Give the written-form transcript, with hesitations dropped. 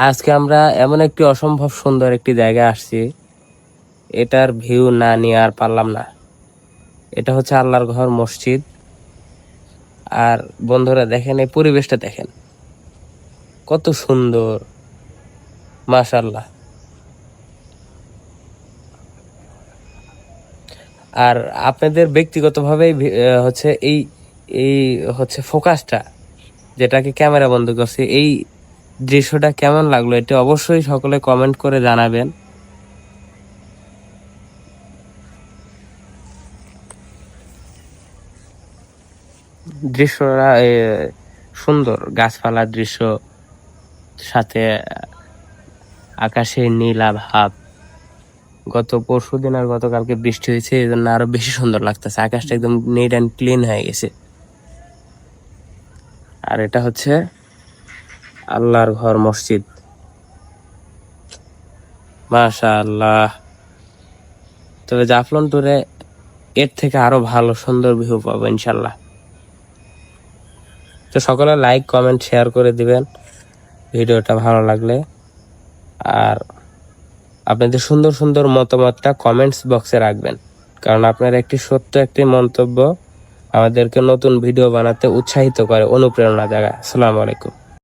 আজকে আমরা এমন একটি অসম্ভব সুন্দর একটি জায়গায় আসছি, এটার ভিউ না নিয়ে আর পারলাম না। এটা হচ্ছে আল্লাহর ঘর মসজিদ। আর বন্ধুরা দেখেন, এই পরিবেশটা দেখেন কত সুন্দর, মাশাআল্লাহ। আর আপনাদের ব্যক্তিগতভাবে হচ্ছে এই এই হচ্ছে ফোকাসটা, যেটাকে ক্যামেরা বন্ধ করছে, এই দৃশ্যটা কেমন লাগলো এটা অবশ্যই সকলে কমেন্ট করে জানাবেন। দৃশ্যটা সুন্দর, গাছপালার দৃশ্য, সাথে আকাশে নীলা ভাব। গত পরশুদিন আর গতকালকে বৃষ্টি হয়েছে, এই জন্য আরো বেশি সুন্দর লাগতেছে। আকাশটা একদম নিট অ্যান্ড ক্লিন হয়ে গেছে। আর এটা হচ্ছে আল্লাহর ঘর মসজিদ, মাশাআল্লাহ। তবে জাফলং ট্যুরে এর থেকে আরো ভালো সুন্দর ভিউ পাবো ইনশাল্লাহ। তো সকলে লাইক কমেন্ট শেয়ার করে দিবেন ভিডিওটা ভালো লাগলে। আর আপনাদের সুন্দর সুন্দর মতামতটা কমেন্টস বক্সে রাখবেন, কারণ আপনার একটি সত্য একটি মন্তব্য আমাদেরকে নতুন ভিডিও বানাতে উৎসাহিত করে, অনুপ্রেরণা জাগায়। আসসালামু আলাইকুম।